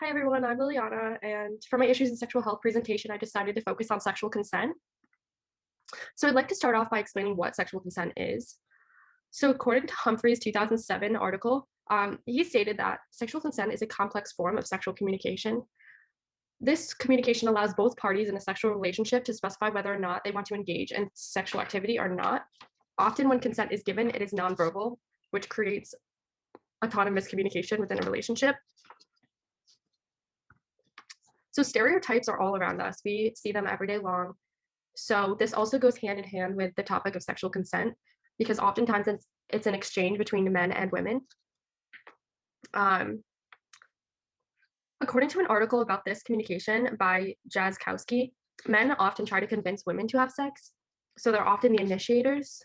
Hi everyone, I'm Liliana, and for my issues in sexual health presentation, I decided to focus on sexual consent. So I'd like to start off by explaining what sexual consent is. So according to Humphrey's 2007 article, he stated that sexual consent is a complex form of sexual communication. This communication allows both parties in a sexual relationship to specify whether or not they want to engage in sexual activity or not. Often when consent is given, it is nonverbal, which creates autonomous communication within a relationship. So stereotypes are all around us. We see them every day long. So this also goes hand in hand with the topic of sexual consent because oftentimes it's an exchange between men and women. Um, According to an article about this communication by Jaskowski, men often try to convince women to have sex. So they're often the initiators.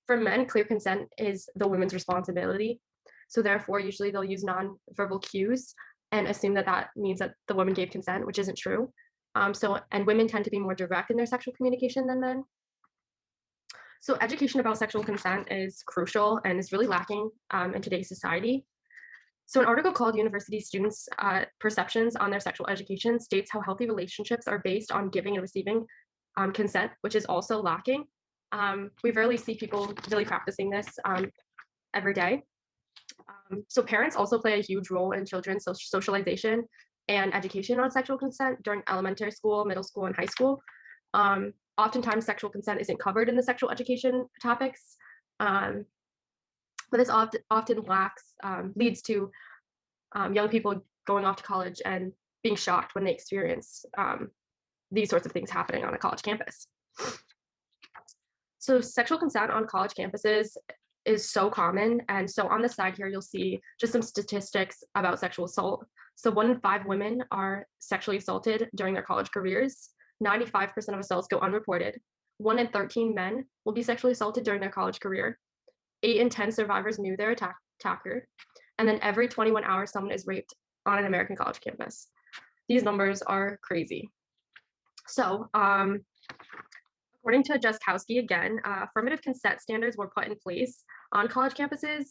For men, clear consent is the woman's responsibility. So therefore, usually they'll use nonverbal cues and assume that that means that the woman gave consent, which isn't true. And women tend to be more direct in their sexual communication than men. So education about sexual consent is crucial and is really lacking in today's society. So an article called University Students' Perceptions on Their Sexual Education states how healthy relationships are based on giving and receiving consent, which is also lacking. We rarely see people really practicing this every day. So parents also play a huge role in children's socialization and education on sexual consent during elementary school, middle school, and high school. Oftentimes, sexual consent isn't covered in the sexual education topics, but this often leads to young people going off to college and being shocked when they experience these sorts of things happening on a college campus. So sexual consent on college campuses is so common. And so on the side here, you'll see just some statistics about sexual assault. So 1 in 5 women are sexually assaulted during their college careers. 95% of assaults go unreported. 1 in 13 men will be sexually assaulted during their college career. 8 in 10 survivors knew their attacker. And then every 21 hours, someone is raped on an American college campus. These numbers are crazy. So according to Jaskowski, again, affirmative consent standards were put in place on college campuses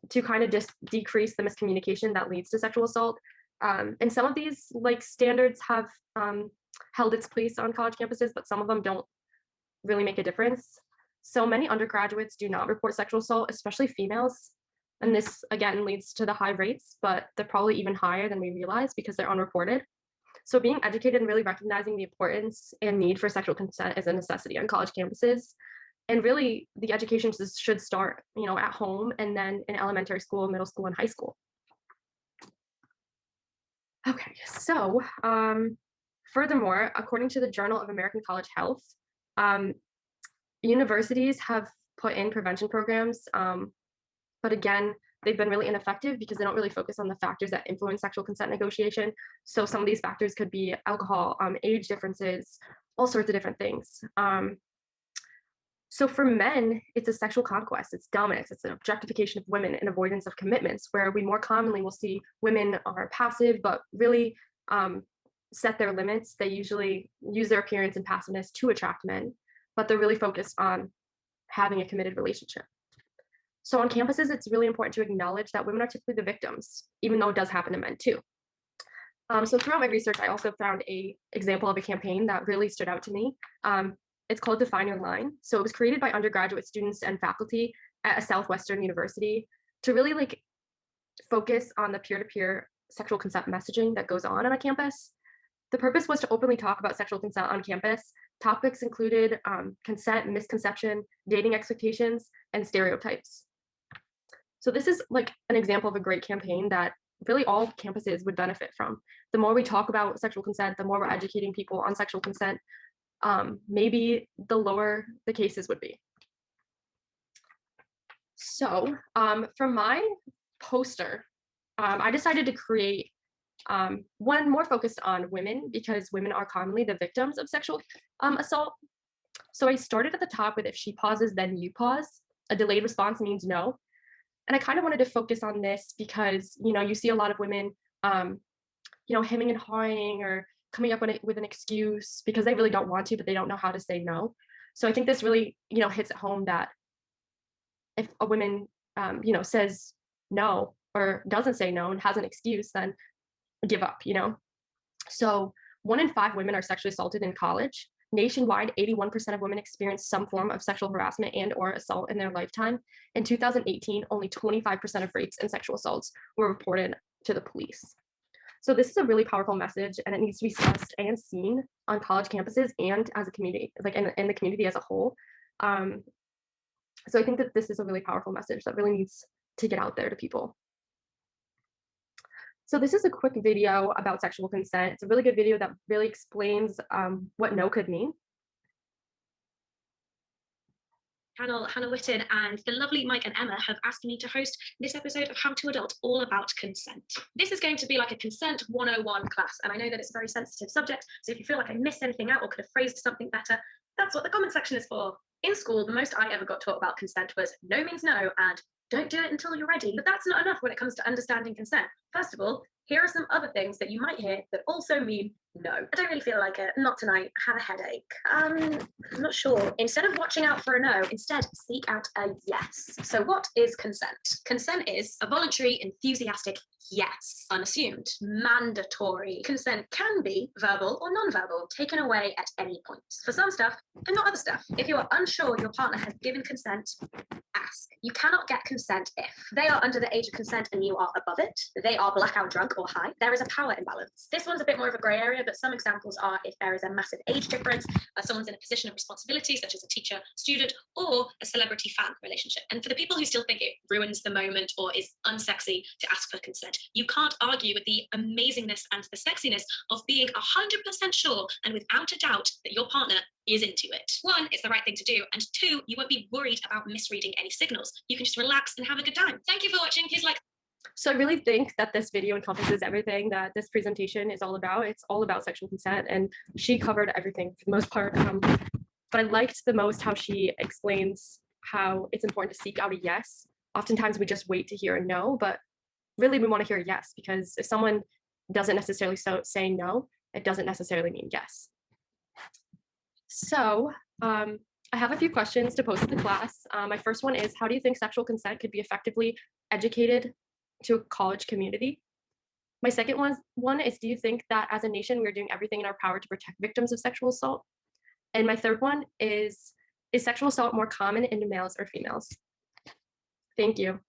to kind of decrease the miscommunication that leads to sexual assault. And some of these standards have held its place on college campuses, but some of them don't really make a difference. So many undergraduates do not report sexual assault, especially females. And this again leads to the high rates, but they're probably even higher than we realize because they're unreported. So being educated and really recognizing the importance and need for sexual consent is a necessity on college campuses. And really the education should start, at home and then in elementary school, middle school, and high school. Okay, so furthermore, according to the Journal of American College Health, universities have put in prevention programs, but again, they've been really ineffective because they don't really focus on the factors that influence sexual consent negotiation. So some of these factors could be alcohol, age differences, all sorts of different things. So for men, it's a sexual conquest, it's dominance, it's an objectification of women and avoidance of commitments, where we more commonly will see women are passive, but really set their limits. They usually use their appearance and passiveness to attract men, but they're really focused on having a committed relationship. So on campuses, it's really important to acknowledge that women are typically the victims, even though it does happen to men too. So throughout my research, I also found an example of a campaign that really stood out to me. It's called Define Your Line. So it was created by undergraduate students and faculty at a Southwestern university to really focus on the peer-to-peer sexual consent messaging that goes on a campus. The purpose was to openly talk about sexual consent on campus. Topics included consent, misconception, dating expectations, and stereotypes. So this is an example of a great campaign that really all campuses would benefit from. The more we talk about sexual consent, the more we're educating people on sexual consent, maybe the lower the cases would be. So for my poster, I decided to create one more focused on women because women are commonly the victims of sexual assault. So I started at the top with if she pauses, then you pause. A delayed response means no. And I kind of wanted to focus on this because, you see a lot of women, hemming and hawing or coming up with an excuse because they really don't want to, but they don't know how to say no. So I think this really, hits at home that if a woman, says no or doesn't say no and has an excuse, then give up, you know? So 1 in 5 women are sexually assaulted in college. Nationwide, 81% of women experienced some form of sexual harassment and or assault in their lifetime. In 2018, only 25% of rapes and sexual assaults were reported to the police. So this is a really powerful message, and it needs to be stressed and seen on college campuses and as a community, like in the community as a whole. Um, so I think that this is a really powerful message that really needs to get out there to people. So this is a quick video about sexual consent. It's a really good video that really explains what no could mean. Channel, Hannah Witten and the lovely Mike and Emma have asked me to host this episode of How to Adult, all about consent. This is going to be like a consent 101 class, and I know that it's a very sensitive subject, so if you feel like I missed anything out or could have phrased something better, that's what the comment section is for. In school, the most I ever got taught about consent was no means no and don't do it until you're ready. But that's not enough when it comes to understanding consent. First of all, here are some other things that you might hear that also mean no. I don't really feel like it. Not tonight. I have a headache. I'm not sure. Instead of watching out for a no, instead seek out a yes. So what is consent? Consent is a voluntary, enthusiastic yes. Unassumed, mandatory. Consent can be verbal or non-verbal, taken away at any point. For some stuff and not other stuff. If you are unsure your partner has given consent, ask. You cannot get consent if they are under the age of consent and you are above it, they are blackout drunk or high, there is a power imbalance. This one's a bit more of a grey area, but some examples are if there is a massive age difference, someone's in a position of responsibility, such as a teacher, student, or a celebrity fan relationship. And for the people who still think it ruins the moment or is unsexy to ask for consent, you can't argue with the amazingness and the sexiness of being 100% sure and without a doubt that your partner is into it. One, it's the right thing to do, and two, you won't be worried about misreading any signals. You can just relax and have a good time. Thank you for watching. Here's like So I really think that this video encompasses everything that this presentation is all about. It's all about sexual consent, and she covered everything for the most part. But I liked the most how she explains how it's important to seek out a yes. Oftentimes we just wait to hear a no, but really we want to hear a yes, because if someone doesn't necessarily say no, it doesn't necessarily mean yes. So I have a few questions to pose to the class. My first one is, how do you think sexual consent could be effectively educated to a college community? My second one is, do you think that as a nation, we're doing everything in our power to protect victims of sexual assault? And my third one is sexual assault more common in males or females? Thank you.